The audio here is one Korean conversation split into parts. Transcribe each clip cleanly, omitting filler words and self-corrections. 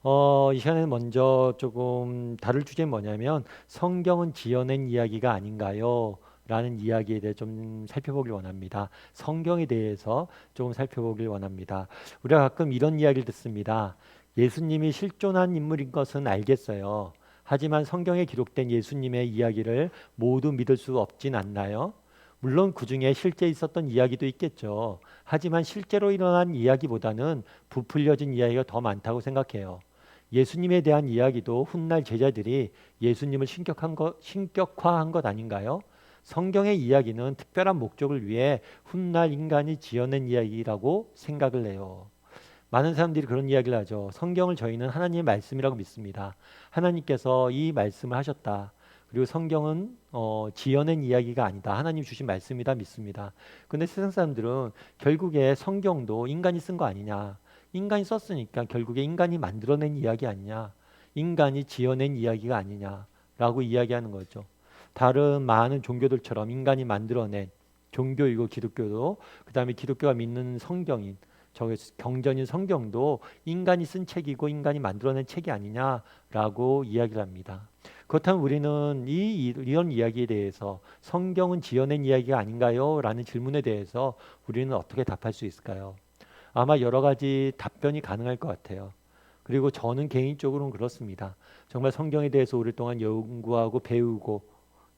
이 시간에 먼저 조금 다룰 주제는 뭐냐면 성경은 지어낸 이야기가 아닌가요? 라는 이야기에 대해 좀 살펴보길 원합니다. 성경에 대해서 조금 살펴보길 원합니다. 우리가 가끔 이런 이야기를 듣습니다. 예수님이 실존한 인물인 것은 알겠어요. 하지만 성경에 기록된 예수님의 이야기를 모두 믿을 수 없진 않나요? 물론 그 중에 실제 있었던 이야기도 있겠죠. 하지만 실제로 일어난 이야기보다는 부풀려진 이야기가 더 많다고 생각해요. 예수님에 대한 이야기도 훗날 제자들이 예수님을 신격화한 것 아닌가요? 성경의 이야기는 특별한 목적을 위해 훗날 인간이 지어낸 이야기라고 생각을 해요. 많은 사람들이 그런 이야기를 하죠. 성경을 저희는 하나님의 말씀이라고 믿습니다. 하나님께서 이 말씀을 하셨다. 그리고 성경은 지어낸 이야기가 아니다. 하나님 주신 말씀이다 믿습니다. 그런데 세상 사람들은 결국에 성경도 인간이 쓴 거 아니냐. 인간이 썼으니까 결국에 인간이 만들어낸 이야기 아니냐. 인간이 지어낸 이야기가 아니냐라고 이야기하는 거죠. 다른 많은 종교들처럼 인간이 만들어낸 종교이고 기독교도 그다음에 기독교가 믿는 성경인 경전인 성경도 인간이 쓴 책이고 인간이 만들어낸 책이 아니냐라고 이야기를 합니다. 그렇다면 우리는 이런 이야기에 대해서 성경은 지어낸 이야기가 아닌가요? 라는 질문에 대해서 우리는 어떻게 답할 수 있을까요? 아마 여러 가지 답변이 가능할 것 같아요. 그리고 저는 개인적으로는 그렇습니다. 정말 성경에 대해서 오랫동안 연구하고 배우고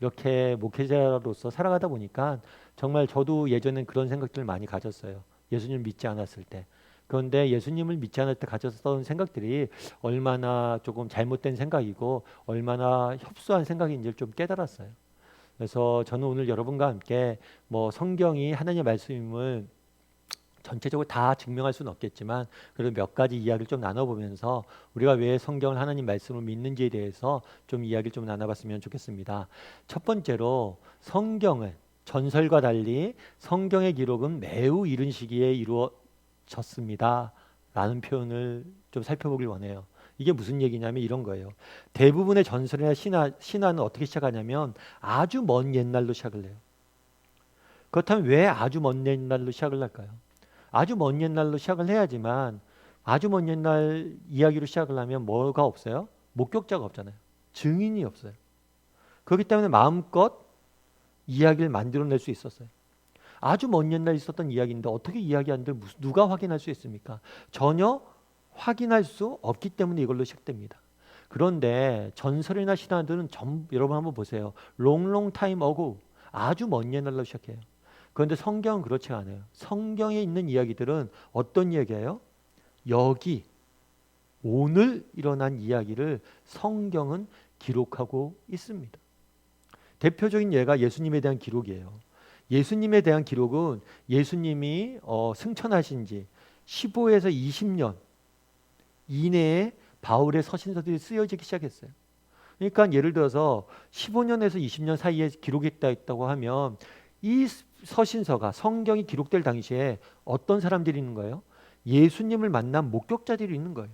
이렇게 목회자로서 살아가다 보니까 정말 저도 예전엔 그런 생각들을 많이 가졌어요. 예수님을 믿지 않았을 때. 그런데 예수님을 믿지 않을 때 가졌던 생각들이 얼마나 조금 잘못된 생각이고 얼마나 협소한 생각인지를 좀 깨달았어요. 그래서 저는 오늘 여러분과 함께 뭐 성경이 하나님의 말씀임을 전체적으로 다 증명할 수는 없겠지만 그래도 몇 가지 이야기를 좀 나눠보면서 우리가 왜 성경을 하나님 말씀을 믿는지에 대해서 좀 이야기를 좀 나눠봤으면 좋겠습니다. 첫 번째로 성경은 전설과 달리 성경의 기록은 매우 이른 시기에 이루어졌습니다. 라는 표현을 좀 살펴보길 원해요. 이게 무슨 얘기냐면 이런 거예요. 대부분의 전설이나 신화는 어떻게 시작하냐면 아주 먼 옛날로 시작을 해요. 그렇다면 왜 아주 먼 옛날로 시작을 할까요? 아주 먼 옛날로 시작을 해야지만 아주 먼 옛날 이야기로 시작을 하면 뭐가 없어요? 목격자가 없잖아요. 증인이 없어요. 그렇기 때문에 마음껏 이야기를 만들어낼 수 있었어요. 아주 먼 옛날에 있었던 이야기인데 어떻게 이야기하는데 누가 확인할 수 있습니까? 전혀 확인할 수 없기 때문에 이걸로 시작됩니다. 그런데 전설이나 신화들은 여러분 한번 보세요. long time ago 아주 먼 옛날로 시작해요. 그런데 성경은 그렇지 않아요. 성경에 있는 이야기들은 어떤 이야기예요? 여기 오늘 일어난 이야기를 성경은 기록하고 있습니다. 대표적인 예가 예수님에 대한 기록이에요. 예수님에 대한 기록은 예수님이 승천하신 지 15에서 20년 이내에 바울의 서신서들이 쓰여지기 시작했어요. 그러니까 예를 들어서 15년에서 20년 사이에 기록했다고 하면 이 서신서가 성경이 기록될 당시에 어떤 사람들이 있는 거예요? 예수님을 만난 목격자들이 있는 거예요.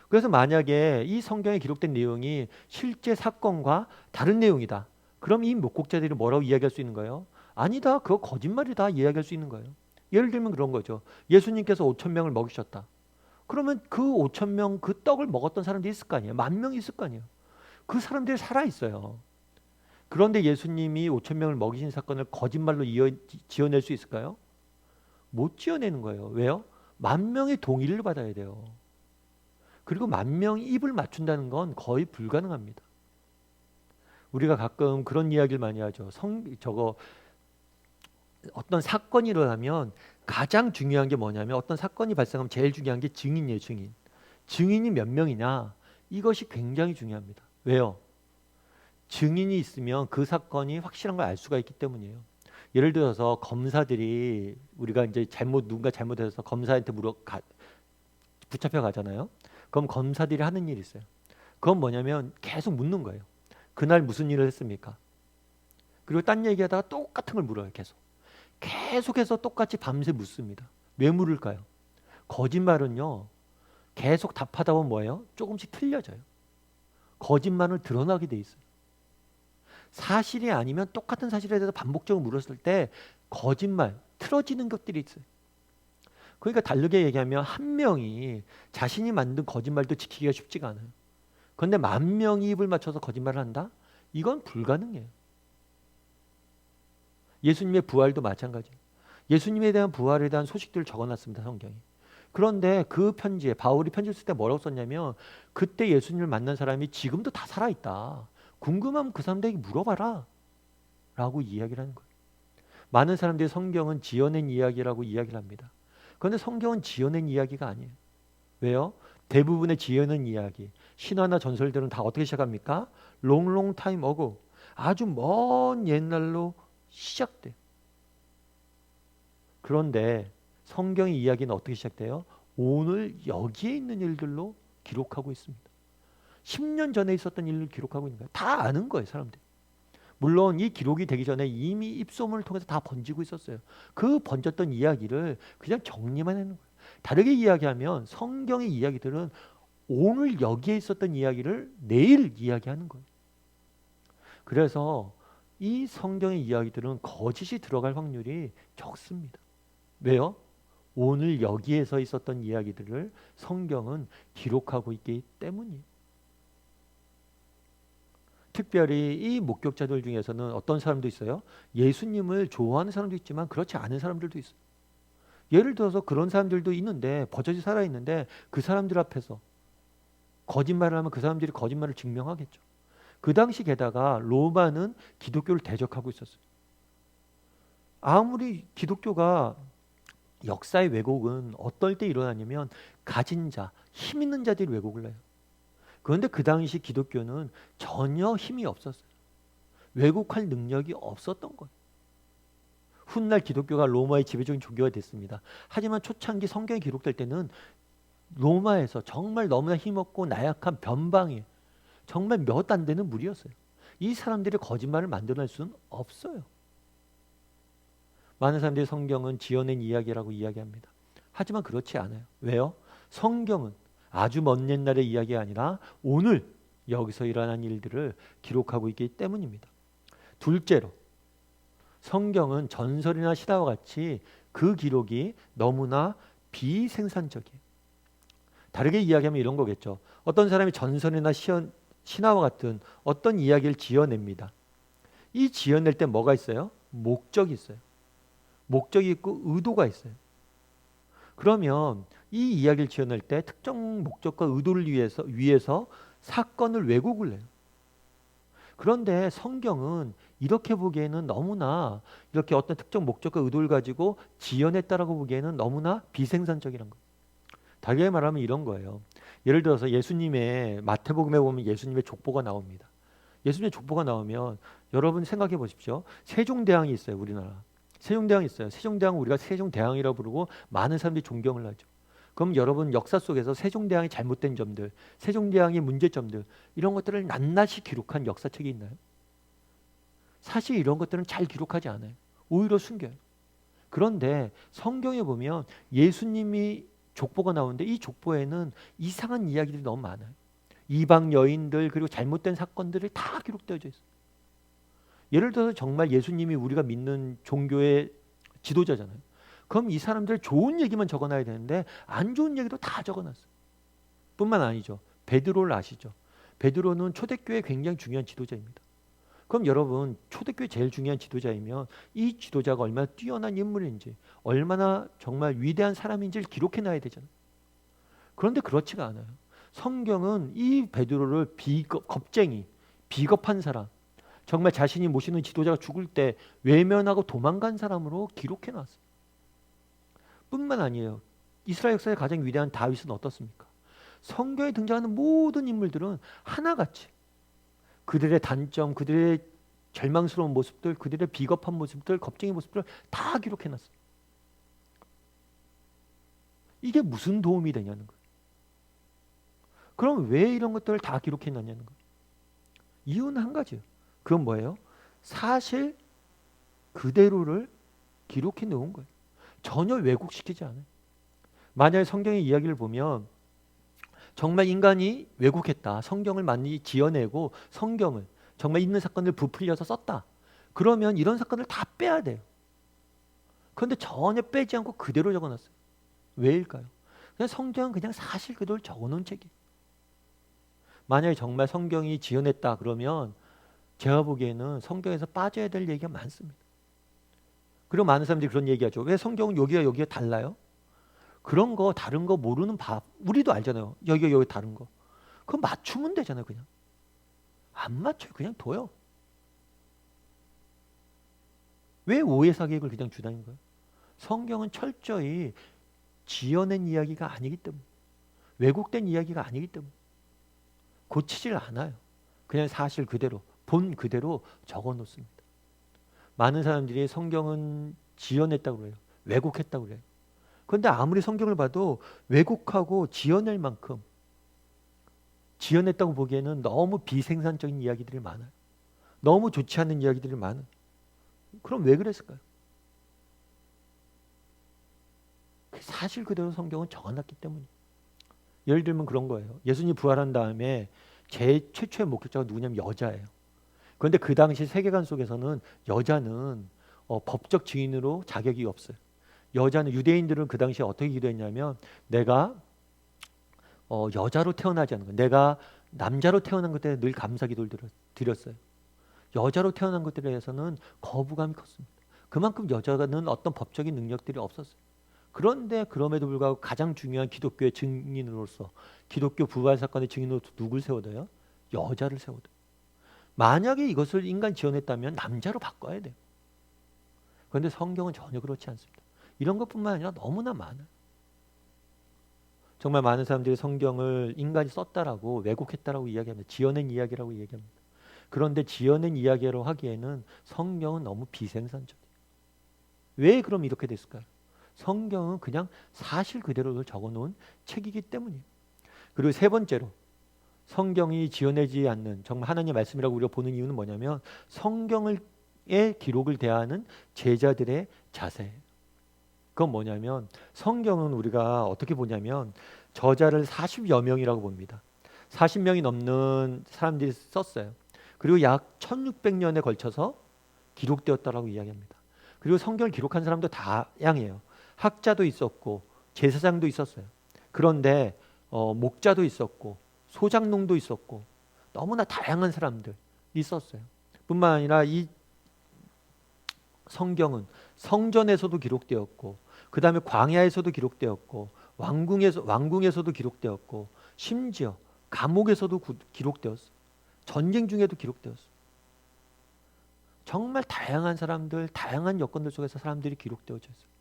그래서 만약에 이 성경에 기록된 내용이 실제 사건과 다른 내용이다. 그럼 이 목격자들이 뭐라고 이야기할 수 있는 거예요? 아니다. 그거 거짓말이다. 이야기할 수 있는 거예요. 예를 들면 그런 거죠. 예수님께서 5천 명을 먹이셨다. 그러면 그 5천 명 그 떡을 먹었던 사람들이 있을 거 아니에요. 10,000명이 있을 거 아니에요. 그 사람들이 살아 있어요. 그런데 예수님이 5천 명을 먹이신 사건을 거짓말로 지어낼 수 있을까요? 못 지어내는 거예요. 왜요? 10,000명의 동의를 받아야 돼요. 그리고 10,000명이 입을 맞춘다는 건 거의 불가능합니다. 우리가 가끔 그런 이야기를 많이 하죠. 어떤 사건이 일어나면 가장 중요한 게 뭐냐면 어떤 사건이 발생하면 제일 중요한 게 증인이에요. 증인. 증인이 몇 명이냐? 이것이 굉장히 중요합니다. 왜요? 증인이 있으면 그 사건이 확실한 걸 알 수가 있기 때문이에요. 예를 들어서 검사들이 우리가 이제 누군가 잘못해서 검사한테 붙잡혀 가잖아요. 그럼 검사들이 하는 일이 있어요. 그건 뭐냐면 계속 묻는 거예요. 그날 무슨 일을 했습니까? 그리고 딴 얘기하다가 똑같은 걸 물어요. 계속해서 똑같이 밤새 묻습니다. 왜 물을까요? 거짓말은요. 계속 답하다 보면 뭐예요? 조금씩 틀려져요. 거짓말을 드러나게 돼 있어요. 사실이 아니면 똑같은 사실에 대해서 반복적으로 물었을 때 거짓말, 틀어지는 것들이 있어요. 그러니까 다르게 얘기하면 한 명이 자신이 만든 거짓말도 지키기가 쉽지가 않아요. 그런데 만 명이 입을 맞춰서 거짓말을 한다? 이건 불가능해요. 예수님의 부활도 마찬가지예요. 예수님에 대한 부활에 대한 소식들을 적어놨습니다. 성경이. 그런데 그 편지에 바울이 편지를 쓸 때 뭐라고 썼냐면 그때 예수님을 만난 사람이 지금도 다 살아있다. 궁금하면 그 사람들에게 물어봐라 라고 이야기를 하는 거예요. 많은 사람들이 성경은 지어낸 이야기라고 이야기를 합니다. 그런데 성경은 지어낸 이야기가 아니에요. 왜요? 대부분의 지어낸 이야기, 신화나 전설들은 다 어떻게 시작합니까? long time ago. 아주 먼 옛날로 시작돼요. 그런데 성경의 이야기는 어떻게 시작돼요? 오늘 여기에 있는 일들로 기록하고 있습니다. 10년 전에 있었던 일을 기록하고 있는 거예요. 다 아는 거예요, 사람들이. 물론 이 기록이 되기 전에 이미 입소문을 통해서 다 번지고 있었어요. 그 번졌던 이야기를 그냥 정리만 하는 거예요. 다르게 이야기하면 성경의 이야기들은 오늘 여기에 있었던 이야기를 내일 이야기하는 거예요. 그래서 이 성경의 이야기들은 거짓이 들어갈 확률이 적습니다. 왜요? 오늘 여기에서 있었던 이야기들을 성경은 기록하고 있기 때문이에요. 특별히 이 목격자들 중에서는 어떤 사람도 있어요. 예수님을 좋아하는 사람도 있지만 그렇지 않은 사람들도 있어요. 예를 들어서 그런 사람들도 있는데 버젓이 살아있는데 그 사람들 앞에서 거짓말을 하면 그 사람들이 거짓말을 증명하겠죠. 그 당시 게다가 로마는 기독교를 대적하고 있었어요. 아무리 기독교가 역사의 왜곡은 어떨 때 일어나냐면 가진 자, 힘 있는 자들이 왜곡을 해요. 그런데 그 당시 기독교는 전혀 힘이 없었어요. 왜곡할 능력이 없었던 거예요. 훗날 기독교가 로마의 지배적인 종교가 됐습니다. 하지만 초창기 성경이 기록될 때는 로마에서 정말 너무나 힘없고 나약한 변방에 정말 몇 안 되는 무리였어요. 이 사람들이 거짓말을 만들어낼 수는 없어요. 많은 사람들이 성경은 지어낸 이야기라고 이야기합니다. 하지만 그렇지 않아요. 왜요? 성경은 아주 먼 옛날의 이야기가 아니라 오늘 여기서 일어난 일들을 기록하고 있기 때문입니다. 둘째로 성경은 전설이나 신화와 같이 그 기록이 너무나 비생산적이에요. 다르게 이야기하면 이런 거겠죠. 어떤 사람이 전설이나 신화와 같은 어떤 이야기를 지어냅니다. 이 지어낼 때 뭐가 있어요? 목적이 있어요. 목적이 있고 의도가 있어요. 그러면 이 이야기를 지어낼 때 특정 목적과 의도를 위해서 사건을 왜곡을 해요. 그런데 성경은 이렇게 보기에는 너무나 이렇게 어떤 특정 목적과 의도를 가지고 지어냈다라고 보기에는 너무나 비생산적이란 거예요. 다르게 말하면 이런 거예요. 예를 들어서 예수님의 마태복음에 보면 예수님의 족보가 나옵니다. 예수님의 족보가 나오면 여러분 생각해 보십시오. 세종대왕이 있어요, 우리나라. 세종대왕이 있어요. 세종대왕 우리가 세종대왕이라고 부르고 많은 사람들이 존경을 하죠. 그럼 여러분 역사 속에서 세종대왕이 잘못된 점들, 세종대왕의 문제점들 이런 것들을 낱낱이 기록한 역사책이 있나요? 사실 이런 것들은 잘 기록하지 않아요. 오히려 숨겨요. 그런데 성경에 보면 예수님이 족보가 나오는데 이 족보에는 이상한 이야기들이 너무 많아요. 이방 여인들 그리고 잘못된 사건들이 다 기록되어 있어요. 예를 들어서 정말 예수님이 우리가 믿는 종교의 지도자잖아요. 그럼 이 사람들 좋은 얘기만 적어놔야 되는데 안 좋은 얘기도 다 적어놨어요. 뿐만 아니죠. 베드로를 아시죠? 베드로는 초대교회의 굉장히 중요한 지도자입니다. 그럼 여러분 초대교회 제일 중요한 지도자이면 이 지도자가 얼마나 뛰어난 인물인지 얼마나 정말 위대한 사람인지를 기록해놔야 되잖아요. 그런데 그렇지가 않아요. 성경은 이 베드로를 겁쟁이, 비겁한 사람, 정말 자신이 모시는 지도자가 죽을 때 외면하고 도망간 사람으로 기록해놨어요. 뿐만 아니에요. 이스라엘 역사의 가장 위대한 다윗은 어떻습니까? 성경에 등장하는 모든 인물들은 하나같이 그들의 단점, 그들의 절망스러운 모습들, 그들의 비겁한 모습들, 겁쟁이 모습들을 다 기록해놨어요. 이게 무슨 도움이 되냐는 거예요. 그럼 왜 이런 것들을 다 기록해놨냐는 거예요. 이유는 한 가지예요. 그건 뭐예요? 사실 그대로를 기록해 놓은 거예요. 전혀 왜곡시키지 않아요. 만약에 성경의 이야기를 보면 정말 인간이 왜곡했다. 성경을 많이 지어내고 성경을 정말 있는 사건을 부풀려서 썼다. 그러면 이런 사건을 다 빼야 돼요. 그런데 전혀 빼지 않고 그대로 적어놨어요. 왜일까요? 그냥 성경은 그냥 사실 그대로 적어놓은 책이에요. 만약에 정말 성경이 지어냈다 그러면 제가 보기에는 성경에서 빠져야 될 얘기가 많습니다. 그리고 많은 사람들이 그런 얘기하죠. 왜 성경은 여기가 달라요? 그런 거 다른 거 모르는 우리도 알잖아요. 여기 다른 거. 그거 맞추면 되잖아요. 그냥. 안 맞춰요. 그냥 둬요. 왜 오해 사격을 그냥 주다는 거예요? 성경은 철저히 지어낸 이야기가 아니기 때문에, 왜곡된 이야기가 아니기 때문에 고치질 않아요. 그냥 사실 그대로 본 그대로 적어 놓습니다. 많은 사람들이 성경은 지어냈다고 그래요. 왜곡했다고 그래요. 그런데 아무리 성경을 봐도 왜곡하고 지어낼 만큼 지어냈다고 보기에는 너무 비생산적인 이야기들이 많아요. 너무 좋지 않은 이야기들이 많아요. 그럼 왜 그랬을까요? 사실 그대로 성경은 적어놨기 때문이에요. 예를 들면 그런 거예요. 예수님이 부활한 다음에 제일 최초의 목격자가 누구냐면 여자예요. 그런데 그 당시 세계관 속에서는 여자는 법적 증인으로 자격이 없어요. 여자는, 유대인들은 그 당시에 어떻게 기도했냐면, 내가 여자로 태어나지 않은 거, 내가 남자로 태어난 것에 늘 감사 기도를 드렸어요. 여자로 태어난 것들에 대해서는 거부감이 컸습니다. 그만큼 여자는 어떤 법적인 능력들이 없었어요. 그런데 그럼에도 불구하고 가장 중요한 기독교의 증인으로서, 기독교 부활 사건의 증인으로서 누굴 세워둬요? 여자를 세워둬요. 만약에 이것을 인간 지어냈다면 남자로 바꿔야 돼요. 그런데 성경은 전혀 그렇지 않습니다. 이런 것뿐만 아니라 너무나 많아요. 정말 많은 사람들이 성경을 인간이 썼다라고, 왜곡했다라고 이야기합니다. 지어낸 이야기라고 이야기합니다. 그런데 지어낸 이야기로 하기에는 성경은 너무 비생산적이에요. 왜 그럼 이렇게 됐을까요? 성경은 그냥 사실 그대로 적어놓은 책이기 때문이에요. 그리고 세 번째로, 성경이 지어내지 않는 정말 하나님의 말씀이라고 우리가 보는 이유는 뭐냐면, 성경의 기록을 대하는 제자들의 자세예요. 그건 뭐냐면, 성경은 우리가 어떻게 보냐면 저자를 40여 명이라고 봅니다. 40명이 넘는 사람들이 썼어요. 그리고 약 1600년에 걸쳐서 기록되었다라고 이야기합니다. 그리고 성경을 기록한 사람도 다양해요. 학자도 있었고 제사장도 있었어요. 그런데 목자도 있었고 소장농도 있었고 너무나 다양한 사람들이 있었어요. 뿐만 아니라 이 성경은 성전에서도 기록되었고, 그 다음에 광야에서도 기록되었고, 왕궁에서도 기록되었고, 심지어 감옥에서도 기록되었어요. 전쟁 중에도 기록되었어요. 정말 다양한 사람들, 다양한 여건들 속에서 사람들이 기록되어져 있어요.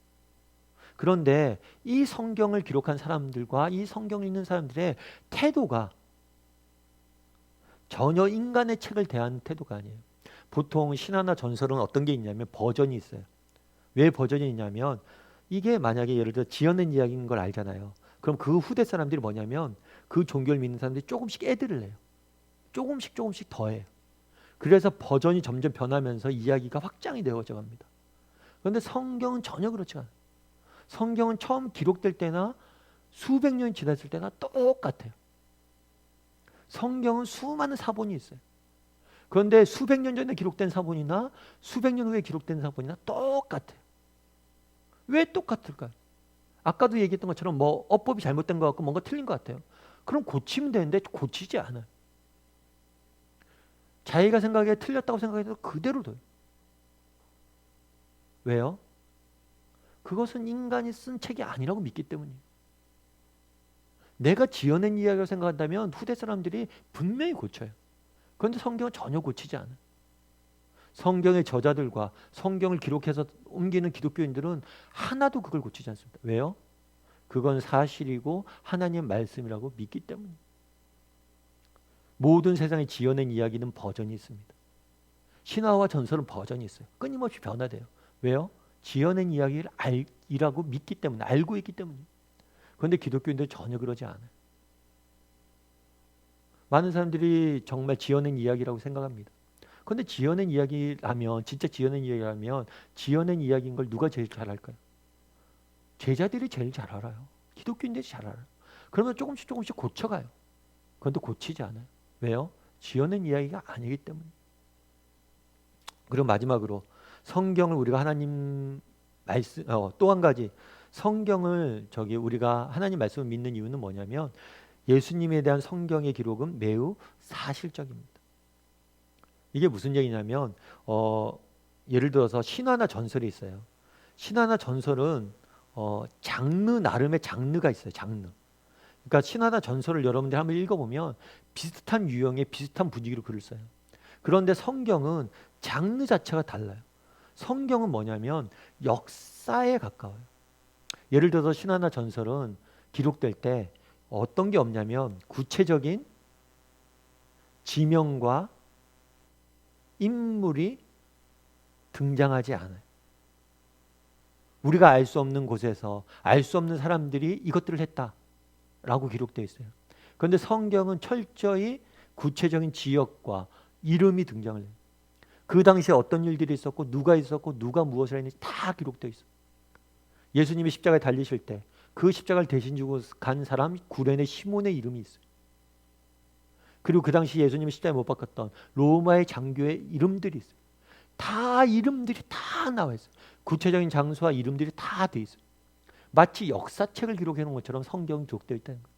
그런데 이 성경을 기록한 사람들과 이 성경을 읽는 사람들의 태도가 전혀 인간의 책을 대하는 태도가 아니에요. 보통 신화나 전설은 어떤 게 있냐면 버전이 있어요. 왜 버전이 있냐면, 이게 만약에 예를 들어 지어낸 이야기인 걸 알잖아요. 그럼 그 후대 사람들이 뭐냐면, 그 종교를 믿는 사람들이 조금씩 애들을 해요. 조금씩 더해요. 그래서 버전이 점점 변하면서 이야기가 확장이 되어져 갑니다. 그런데 성경은 전혀 그렇지 않아요. 성경은 처음 기록될 때나 수백 년이 지났을 때나 똑같아요. 성경은 수많은 사본이 있어요. 그런데 수백 년 전에 기록된 사본이나 수백 년 후에 기록된 사본이나 똑같아요. 왜 똑같을까요? 아까도 얘기했던 것처럼 뭐 어법이 잘못된 것 같고 뭔가 틀린 것 같아요. 그럼 고치면 되는데 고치지 않아요. 자기가 생각에 틀렸다고 생각해도 그대로 둬요. 왜요? 그것은 인간이 쓴 책이 아니라고 믿기 때문이에요. 내가 지어낸 이야기라고 생각한다면 후대 사람들이 분명히 고쳐요. 그런데 성경은 전혀 고치지 않아요. 성경의 저자들과 성경을 기록해서 옮기는 기독교인들은 하나도 그걸 고치지 않습니다. 왜요? 그건 사실이고 하나님의 말씀이라고 믿기 때문입니다. 모든 세상에 지어낸 이야기는 버전이 있습니다. 신화와 전설은 버전이 있어요. 끊임없이 변화돼요. 왜요? 지어낸 이야기를 알고 믿기 때문에, 알고 있기 때문이에요. 그런데 기독교인들은 전혀 그러지 않아요. 많은 사람들이 정말 지어낸 이야기라고 생각합니다. 그런데 지어낸 이야기라면, 진짜 지어낸 이야기라면 지어낸 이야기인 걸 누가 제일 잘 알까요? 제자들이 제일 잘 알아요. 기독교인들이 잘 알아요. 그러면 조금씩 고쳐가요. 그런데 고치지 않아요. 왜요? 지어낸 이야기가 아니기 때문에. 그리고 마지막으로 성경을 우리가 하나님 말씀, 또 한 가지, 성경을 우리가 하나님 말씀을 믿는 이유는 뭐냐면 예수님에 대한 성경의 기록은 매우 사실적입니다. 이게 무슨 얘기냐면 예를 들어서 신화나 전설이 있어요. 신화나 전설은 장르 나름의 장르가 있어요. 장르. 그러니까 신화나 전설을 여러분들이 한번 읽어보면 비슷한 유형의 비슷한 분위기로 글을 써요. 그런데 성경은 장르 자체가 달라요. 성경은 뭐냐면 역사에 가까워요. 예를 들어서 신화나 전설은 기록될 때 어떤 게 없냐면 구체적인 지명과 인물이 등장하지 않아요. 우리가 알 수 없는 곳에서 알 수 없는 사람들이 이것들을 했다라고 기록되어 있어요. 그런데 성경은 철저히 구체적인 지역과 이름이 등장을 해요. 그 당시에 어떤 일들이 있었고 누가 무엇을 했는지 다 기록되어 있어요. 예수님이 십자가에 달리실 때 그 십자가를 대신 주고 간 사람 구레네 시몬의 이름이 있어요. 그리고 그 당시 예수님이 십자가에 못 박혔던 로마의 장교의 이름들이 있어요. 다 이름들이 다 나와 있어요. 구체적인 장소와 이름들이 다 돼 있어요. 마치 역사책을 기록해 놓은 것처럼 성경이 기록되어 있다는 거예요.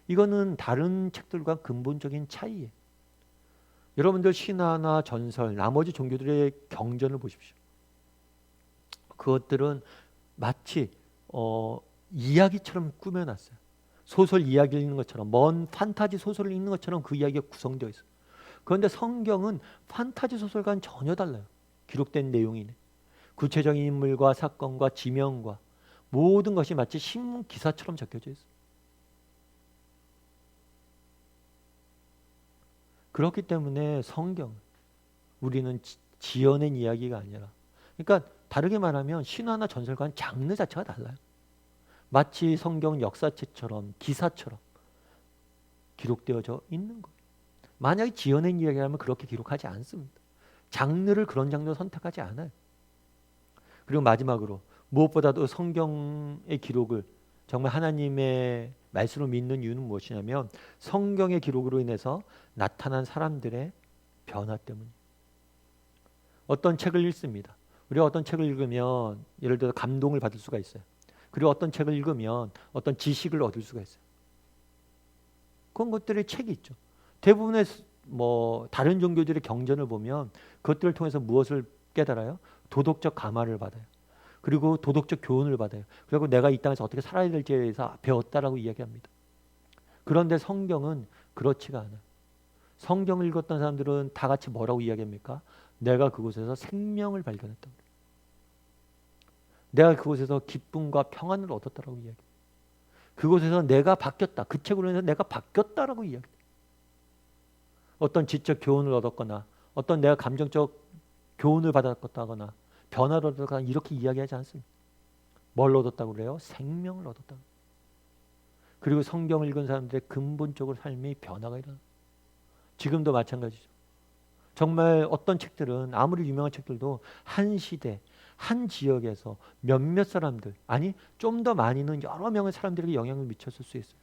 이거는 다른 책들과 근본적인 차이예요. 여러분들 신화나 전설, 나머지 종교들의 경전을 보십시오. 그것들은 마치 이야기처럼 꾸며놨어요. 소설 이야기를 읽는 것처럼, 먼 판타지 소설을 읽는 것처럼 그 이야기가 구성되어 있어요. 그런데 성경은 판타지 소설과는 전혀 달라요. 기록된 내용이네. 구체적인 인물과 사건과 지명과 모든 것이 마치 신문 기사처럼 적혀져 있어요. 그렇기 때문에 성경, 우리는 지어낸 이야기가 아니라, 그러니까 다르게 말하면 신화나 전설과는 장르 자체가 달라요. 마치 성경 역사책처럼 기사처럼 기록되어져 있는 거예요. 만약에 지어낸 이야기라면 그렇게 기록하지 않습니다. 장르를 그런 장르로 선택하지 않아요. 그리고 마지막으로 무엇보다도 성경의 기록을 정말 하나님의 말씀으로 믿는 이유는 무엇이냐면 성경의 기록으로 인해서 나타난 사람들의 변화 때문이에요. 어떤 책을 읽습니다. 우리가 어떤 책을 읽으면 예를 들어 감동을 받을 수가 있어요. 그리고 어떤 책을 읽으면 어떤 지식을 얻을 수가 있어요. 그런 것들의 책이 있죠. 대부분의 다른 종교들의 경전을 보면 그것들을 통해서 무엇을 깨달아요? 도덕적 감화를 받아요. 그리고 도덕적 교훈을 받아요. 그리고 내가 이 땅에서 어떻게 살아야 될지에 대해서 배웠다라고 이야기합니다. 그런데 성경은 그렇지가 않아요. 성경을 읽었던 사람들은 다 같이 뭐라고 이야기합니까? 내가 그곳에서 생명을 발견했다. 내가 그곳에서 기쁨과 평안을 얻었다라고 이야기해요. 그곳에서 내가 바뀌었다. 그 책으로 인해서 내가 바뀌었다라고 이야기해요. 어떤 지적 교훈을 얻었거나 어떤 내가 감정적 교훈을 받았거나 변화를 얻었거나 이렇게 이야기하지 않습니다. 뭘 얻었다고 그래요? 생명을 얻었다고. 그리고 성경을 읽은 사람들의 근본적으로 삶의 변화가 일어나요. 지금도 마찬가지죠. 정말 어떤 책들은 아무리 유명한 책들도 한 시대, 한 지역에서 몇몇 사람들, 아니 좀 더 많이는 여러 명의 사람들에게 영향을 미쳤을 수 있어요.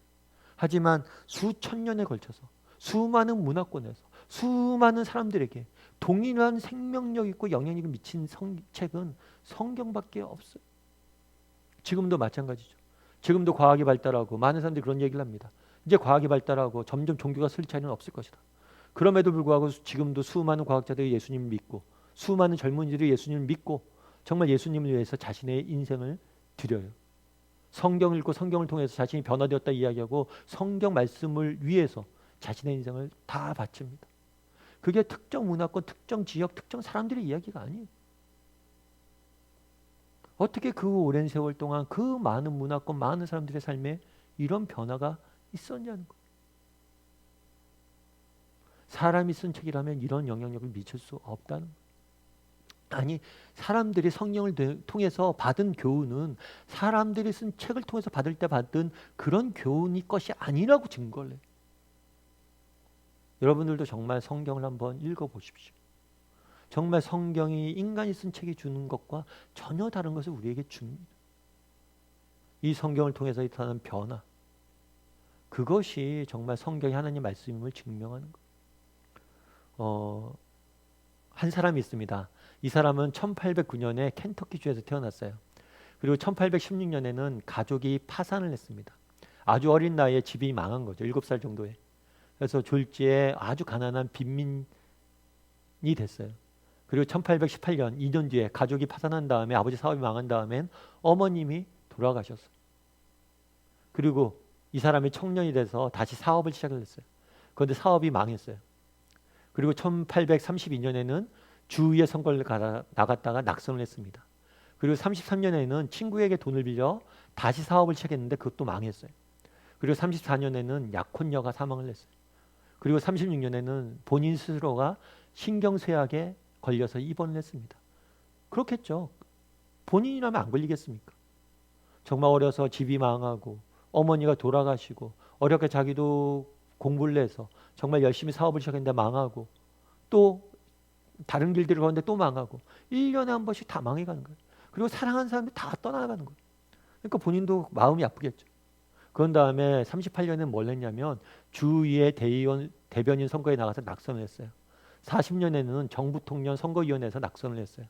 하지만 수천 년에 걸쳐서 수많은 문화권에서 수많은 사람들에게 동일한 생명력 있고 영향력을 미친 책은 성경밖에 없어요. 지금도 마찬가지죠. 지금도 과학이 발달하고 많은 사람들이 그런 얘기를 합니다. 이제 과학이 발달하고 점점 종교가 쓸 차이는 없을 것이다. 그럼에도 불구하고 지금도 수많은 과학자들이 예수님을 믿고 수많은 젊은이들이 예수님을 믿고 정말 예수님을 위해서 자신의 인생을 드려요. 성경을 읽고 성경을 통해서 자신이 변화되었다 이야기하고 성경 말씀을 위해서 자신의 인생을 다 바칩니다. 그게 특정 문화권, 특정 지역, 특정 사람들의 이야기가 아니에요. 어떻게 그 오랜 세월 동안 그 많은 문화권, 많은 사람들의 삶에 이런 변화가 있었냐는 거예요. 사람이 쓴 책이라면 이런 영향력을 미칠 수 없다는 거예요. 아니, 사람들이 성경을 통해서 받은 교훈은 사람들이 쓴 책을 통해서 받을 때 받은 그런 교훈이 것이 아니라고 증거를 해요. 여러분들도 정말 성경을 한번 읽어보십시오. 정말 성경이 인간이 쓴 책이 주는 것과 전혀 다른 것을 우리에게 줍니다. 이 성경을 통해서 일어나는 변화, 그것이 정말 성경이 하나님 말씀임을 증명하는 거예요. 한 사람이 있습니다. 이 사람은 1809년에 켄터키주에서 태어났어요. 그리고 1816년에는 가족이 파산을 했습니다. 아주 어린 나이에 집이 망한 거죠. 7살 정도에. 그래서 졸지에 아주 가난한 빈민이 됐어요. 그리고 1818년 2년 뒤에 가족이 파산한 다음에 아버지 사업이 망한 다음엔 어머님이 돌아가셨어요. 그리고 이 사람이 청년이 돼서 다시 사업을 시작을 했어요. 그런데 사업이 망했어요. 그리고 1832년에는 주위의 선거를 나갔다가 낙선을 했습니다. 그리고 33년에는 친구에게 돈을 빌려 다시 사업을 시작했는데 그것도 망했어요. 그리고 34년에는 약혼녀가 사망을 했어요. 그리고 36년에는 본인 스스로가 신경쇠약에 걸려서 입원을 했습니다. 그렇겠죠. 본인이라면 안 걸리겠습니까? 정말 어려서 집이 망하고 어머니가 돌아가시고 어렵게 자기도 공부를 해서 정말 열심히 사업을 시작했는데 망하고 또 다른 길들을 걷는데 또 망하고 1년에 한 번씩 다 망해가는 거예요. 그리고 사랑하는 사람들이 다 떠나가는 거예요. 그러니까 본인도 마음이 아프겠죠. 그런 다음에 38년에는 뭘 했냐면 주위의 대변인 선거에 나가서 낙선을 했어요. 40년에는 정부통령 선거위원회에서 낙선을 했어요.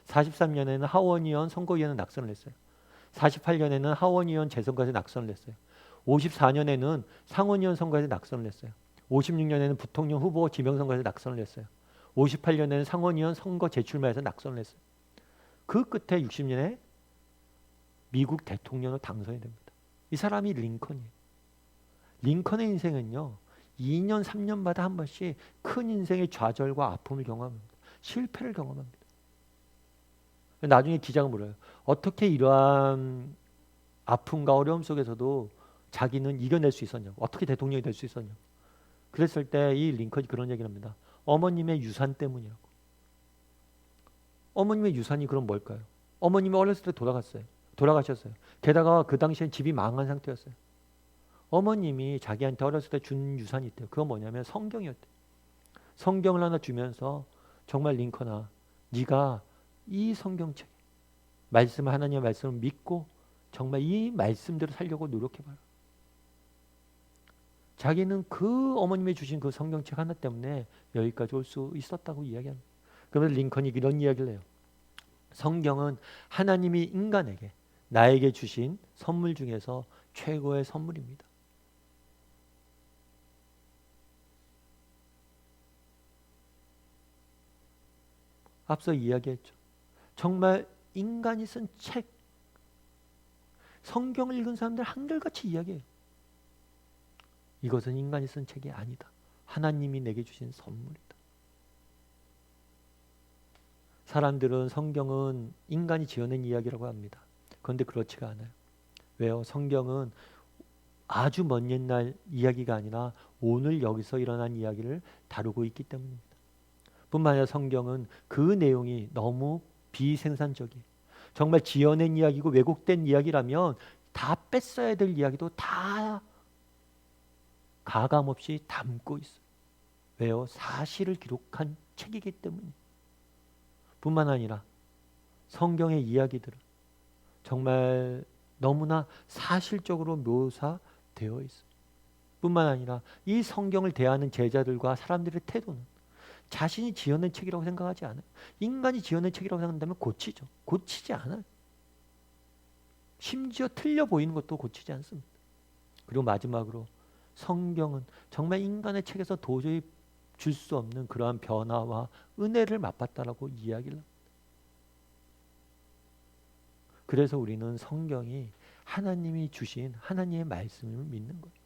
43년에는 하원의원 선거위원회 낙선을 했어요. 48년에는 하원의원 재선거에서 낙선을 했어요. 54년에는 상원의원 선거에서 낙선을 했어요. 56년에는 부통령 후보 지명선거에서 낙선을 했어요. 58년에는 상원의원 선거 재출마에서 낙선을 했어요. 그 끝에 60년에 미국 대통령으로 당선이 됩니다. 이 사람이 링컨이에요. 링컨의 인생은요, 2년, 3년마다 한 번씩 큰 인생의 좌절과 아픔을 경험합니다. 실패를 경험합니다. 나중에 기자가 물어요. 어떻게 이러한 아픔과 어려움 속에서도 자기는 이겨낼 수 있었냐고. 어떻게 대통령이 될 수 있었냐고. 그랬을 때 이 링컨이 그런 얘기를 합니다. 어머님의 유산 때문이라고. 어머님의 유산이 그럼 뭘까요? 어머님이 어렸을 때 돌아가셨어요. 게다가 그 당시엔 집이 망한 상태였어요. 어머님이 자기한테 어렸을 때 준 유산이 있대요. 그건 뭐냐면 성경이었대요. 성경을 하나 주면서 정말 링컨아, 네가 이 성경책, 하나님의 말씀을 믿고 정말 이 말씀대로 살려고 노력해봐라. 자기는 그 어머님이 주신 그 성경책 하나 때문에 여기까지 올 수 있었다고 이야기합니다. 그러면서 링컨이 이런 이야기를 해요. 성경은 하나님이 인간에게, 나에게 주신 선물 중에서 최고의 선물입니다. 앞서 이야기했죠. 정말 인간이 쓴 책, 성경을 읽은 사람들 한결같이 이야기해요. 이것은 인간이 쓴 책이 아니다. 하나님이 내게 주신 선물이다. 사람들은 성경은 인간이 지어낸 이야기라고 합니다. 그런데 그렇지가 않아요. 왜요? 성경은 아주 먼 옛날 이야기가 아니라 오늘 여기서 일어난 이야기를 다루고 있기 때문입니다. 뿐만 아니라 성경은 그 내용이 너무 비생산적이에요. 정말 지어낸 이야기고 왜곡된 이야기라면 다 뺐어야 될 이야기도 다 가감없이 담고 있어요. 왜요? 사실을 기록한 책이기 때문이에요. 뿐만 아니라 성경의 이야기들은 정말 너무나 사실적으로 묘사되어 있어요. 뿐만 아니라 이 성경을 대하는 제자들과 사람들의 태도는 자신이 지어낸 책이라고 생각하지 않아요. 인간이 지어낸 책이라고 생각한다면 고치죠. 고치지 않아요. 심지어 틀려 보이는 것도 고치지 않습니다. 그리고 마지막으로 성경은 정말 인간의 책에서 도저히 줄 수 없는 그러한 변화와 은혜를 맛봤다라고 이야기를 합니다. 그래서 우리는 성경이 하나님이 주신 하나님의 말씀을 믿는 거예요.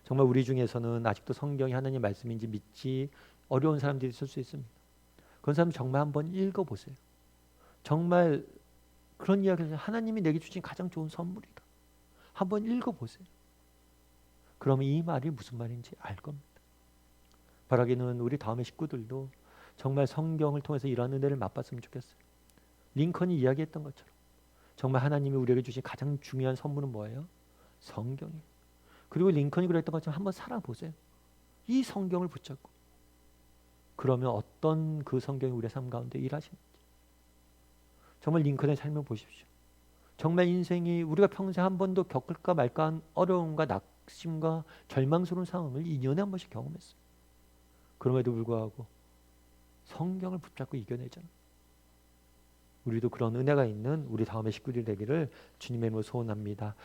정말 우리 중에서는 아직도 성경이 하나님의 말씀인지 믿지 어려운 사람들이 있을 수 있습니다. 그런 사람 정말 한번 읽어보세요. 정말 그런 이야기를 하나님이 내게 주신 가장 좋은 선물이다. 한번 읽어보세요. 그러면 이 말이 무슨 말인지 알 겁니다. 바라기는 우리 다음의 식구들도 정말 성경을 통해서 이러한 은혜를 맛봤으면 좋겠어요. 링컨이 이야기했던 것처럼 정말 하나님이 우리에게 주신 가장 중요한 선물은 뭐예요? 성경이에요. 그리고 링컨이 그랬던 것처럼 한번 살아보세요. 이 성경을 붙잡고 그러면 어떤 그 성경이 우리의 삶 가운데 일하시는지 정말 링컨의 삶을 보십시오. 정말 인생이 우리가 평생 한 번도 겪을까 말까 한 어려움과 낙심과 절망스러운 상황을 2년에 한 번씩 경험했어요. 그럼에도 불구하고 성경을 붙잡고 이겨내잖아요. 우리도 그런 은혜가 있는 우리 다음의 식구들이 되기를 주님의 이름으로 소원합니다.